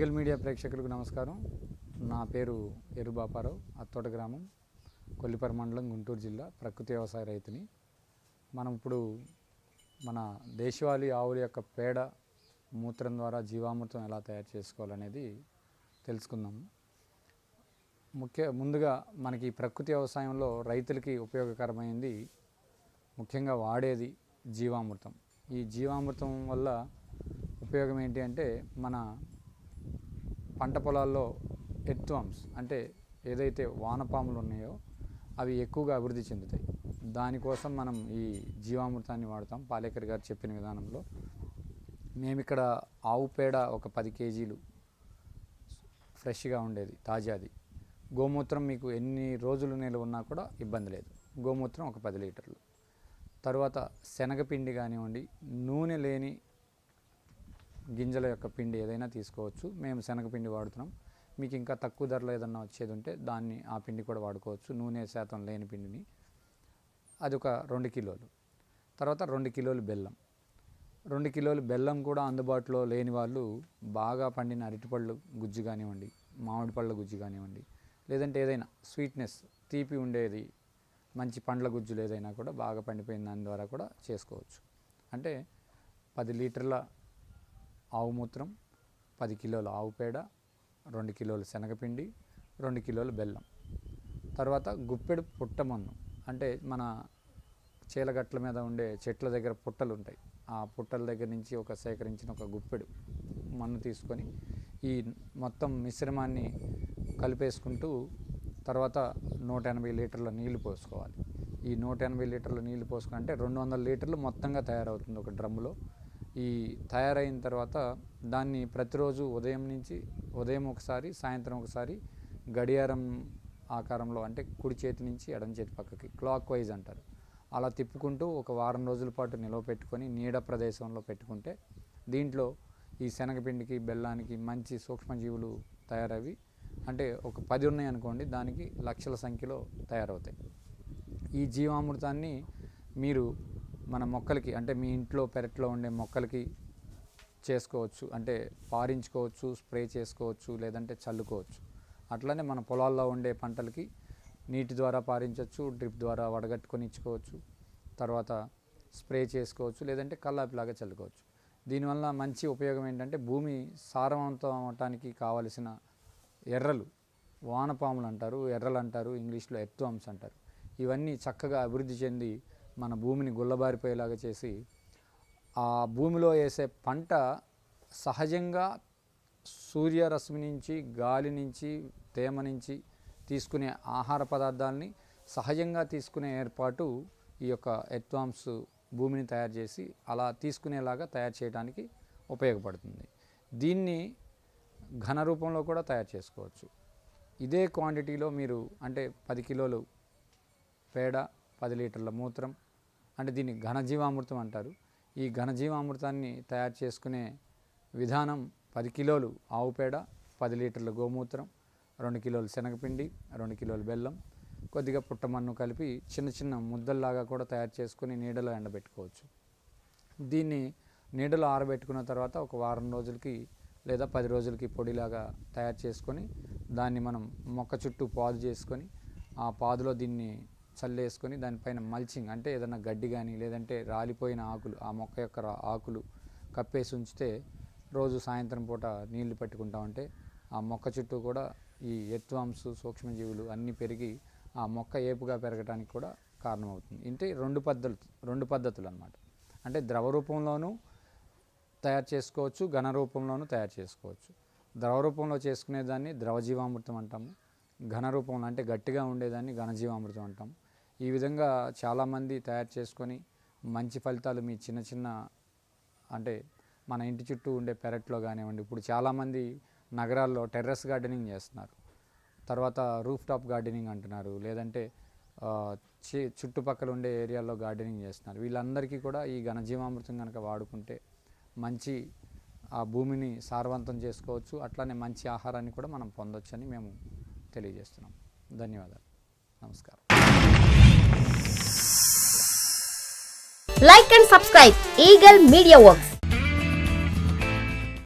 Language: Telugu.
ఈగల్ మీడియా ప్రేక్షకులకు నమస్కారం. నా పేరు ఎరుబాపారావు, అత్తోట గ్రామం, కొల్లిపర మండలం, గుంటూరు జిల్లా. ప్రకృతి వ్యవసాయ రైతుని. మనం ఇప్పుడు మన దేశవాళీ ఆవుల యొక్క పేడ మూత్రం ద్వారా జీవామృతం ఎలా తయారు చేసుకోవాలనేది తెలుసుకుందాము. ముందుగా మనకి ప్రకృతి వ్యవసాయంలో రైతులకి ఉపయోగకరమైనది, ముఖ్యంగా వాడేది జీవామృతం. ఈ జీవామృతం వల్ల ఉపయోగం ఏంటి అంటే, మన పంట పొలాల్లో ఎర్త్వామ్స్ అంటే ఏదైతే వానపాములు ఉన్నాయో అవి ఎక్కువగా అభివృద్ధి చెందుతాయి. దానికోసం మనం ఈ జీవామృతాన్ని వాడతాం. పాలేకర్ గారు చెప్పిన విధానంలో మేమిక్కడ ఆవు పేడ ఒక 10 కేజీలు ఫ్రెష్గా ఉండేది, తాజాది. గోమూత్రం మీకు ఎన్ని రోజులు నిల్వ ఉన్నా కూడా ఇబ్బంది లేదు. గోమూత్రం ఒక 10 లీటర్లు. తర్వాత శనగపిండి కానివ్వండి, నూనె లేని గింజల యొక్క పిండి ఏదైనా తీసుకోవచ్చు. మేము శనగపిండి వాడుతున్నాం. మీకు ఇంకా తక్కువ ధరలో ఏదన్నా వచ్చేది ఉంటే ఆ పిండి కూడా వాడుకోవచ్చు, నూనె శాతం లేని పిండిని. అది ఒక 2 కిలోలు. తర్వాత 2 కిలోలు బెల్లం. 2 కిలోలు బెల్లం కూడా అందుబాటులో లేని వాళ్ళు బాగా పండిన అరటిపళ్ళు గుజ్జు కానివ్వండి, మామిడి పళ్ళ గుజ్జు కానివ్వండి, లేదంటే ఏదైనా స్వీట్నెస్ తీపి ఉండేది మంచి పండ్ల గుజ్జులు ఏదైనా కూడా బాగా పండిపోయిన దాని ద్వారా కూడా చేసుకోవచ్చు. అంటే 10 లీటర్ల ఆవు మూత్రం, 10 కిలోల ఆవు పేడ, 2 కిలోల శనగపిండి, 2 కిలోల బెల్లం. తర్వాత గుప్పెడు పుట్టమన్ను, అంటే మన చీలగట్ల మీద ఉండే చెట్ల దగ్గర పుట్టలు ఉంటాయి, ఆ పుట్టల దగ్గర నుంచి సేకరించిన ఒక గుప్పెడు మన్ను తీసుకొని ఈ మొత్తం మిశ్రమాన్ని కలిపేసుకుంటూ తర్వాత 180 లీటర్ల నీళ్లు పోసుకోవాలి. ఈ 180 లీటర్ల నీళ్లు పోసుకుని అంటే 200 లీటర్లు మొత్తంగా తయారవుతుంది ఒక డ్రమ్ములో. ఈ తయారైన తర్వాత దాన్ని ప్రతిరోజు ఉదయం ఒకసారి, సాయంత్రం ఒకసారి గడియారం ఆకారంలో, అంటే కుడి చేతి నుంచి ఎడమ చేతి పక్కకి క్లాక్ వైజ్ అంటారు, అలా తిప్పుకుంటూ ఒక వారం రోజుల పాటు నిలవ పెట్టుకొని నీడ ప్రదేశంలో పెట్టుకుంటే దీంట్లో ఈ శనగపిండికి బెల్లానికి మంచి సూక్ష్మజీవులు తయారవి, అంటే ఒక 10 ఉన్నాయి అనుకోండి, దానికి లక్షల సంఖ్యలో తయారవుతాయి. ఈ జీవామృతాన్ని మీరు మన మొక్కలకి, అంటే మీ ఇంట్లో పెరట్లో ఉండే మొక్కలకి చేసుకోవచ్చు, అంటే పారించుకోవచ్చు, స్ప్రే చేసుకోవచ్చు, లేదంటే చల్లుకోవచ్చు. అట్లనే మన పొలాల్లో ఉండే పంటలకి నీటి ద్వారా పారించవచ్చు, డ్రిప్ ద్వారా వడగట్టుకొని ఇచ్చుకోవచ్చు, తర్వాత స్ప్రే చేసుకోవచ్చు, లేదంటే కల్లాపిలాగా చల్లుకోవచ్చు. దీనివల్ల మంచి ఉపయోగం ఏంటంటే, భూమి సారవంతం అవటానికి కావలసిన ఎర్రలు, వానపాములు అంటారు, ఎర్రలు అంటారు, ఇంగ్లీష్లో ఎర్త్వామ్స్ అంటారు, ఇవన్నీ చక్కగా అభివృద్ధి చెంది మన భూమిని గుల్లబారిపోయేలాగా చేసి, ఆ భూమిలో వేసే పంట సహజంగా సూర్యరశ్మి నుంచి, గాలి నుంచి, తేమ నుంచి తీసుకునే ఆహార పదార్థాలని సహజంగా తీసుకునే ఏర్పాటు ఈ యొక్క ఎర్త్వామ్స్ భూమిని తయారు చేసి అలా తీసుకునేలాగా తయారు చేయడానికి ఉపయోగపడుతుంది. దీన్ని ఘన రూపంలో కూడా తయారు చేసుకోవచ్చు. ఇదే క్వాంటిటీలో మీరు, అంటే 10 కిలోలు పేడ, 10 లీటర్ల మూత్రం, అంటే దీన్ని ఘనజీవామృతం అంటారు. ఈ ఘనజీవామృతాన్ని తయారు చేసుకునే విధానం: 10 కిలోలు ఆవు పేడ, 10 లీటర్ల గోమూత్రం, 2 కిలోలు శనగపిండి, 2 కిలోలు బెల్లం, కొద్దిగా పుట్టమన్ను కలిపి చిన్న చిన్న ముద్దల్లాగా కూడా తయారు చేసుకుని నీడలో ఎండబెట్టుకోవచ్చు. దీన్ని నీడలో ఆరబెట్టుకున్న తర్వాత ఒక వారం రోజులకి లేదా 10 రోజులకి పొడిలాగా తయారు చేసుకొని దాన్ని మనం మొక్క చుట్టూ పాదు చేసుకొని ఆ పాదులో దీన్ని చల్లేసుకొని దానిపైన మల్చింగ్, అంటే ఏదైనా గడ్డి కానీ లేదంటే రాలిపోయిన ఆకులు, ఆ మొక్క యొక్క ఆకులు కప్పేసి ఉంచితే రోజు సాయంత్రం పూట నీళ్లు పెట్టుకుంటా ఉంటే ఆ మొక్క చుట్టూ కూడా ఈ ఎర్త్వామ్స్, సూక్ష్మజీవులు అన్నీ పెరిగి ఆ మొక్క ఏపుగా పెరగడానికి కూడా కారణమవుతుంది. అంటే రెండు పద్ధతులు అన్నమాట. అంటే ద్రవ రూపంలోనూ తయారు చేసుకోవచ్చు, ఘన రూపంలోనూ తయారు చేసుకోవచ్చు. ద్రవ రూపంలో చేసుకునేదాన్ని ద్రవజీవామృతం అంటాము, ఘన రూపంలో అంటే గట్టిగా ఉండేదాన్ని ఘనజీవామృతం అంటాము. ఈ విధంగా చాలామంది తయారు చేసుకొని మంచి ఫలితాలు మీ చిన్న చిన్న, అంటే మన ఇంటి చుట్టూ ఉండే పెరట్లో కానివ్వండి, ఇప్పుడు చాలామంది నగరాల్లో టెర్రస్ గార్డెనింగ్ చేస్తున్నారు, తర్వాత రూఫ్ టాప్ గార్డెనింగ్ అంటున్నారు, లేదంటే చుట్టుపక్కల ఉండే ఏరియాల్లో గార్డెనింగ్ చేస్తున్నారు. వీళ్ళందరికీ కూడా ఈ ఘనజీవామృతం కనుక వాడుకుంటే మంచి ఆ భూమిని సారవంతం చేసుకోవచ్చు, అట్లానే మంచి ఆహారాన్ని కూడా మనం పొందొచ్చని మేము తెలియజేస్తున్నాం. ధన్యవాదాలు. నమస్కారం. Like and subscribe Eagle Media Works.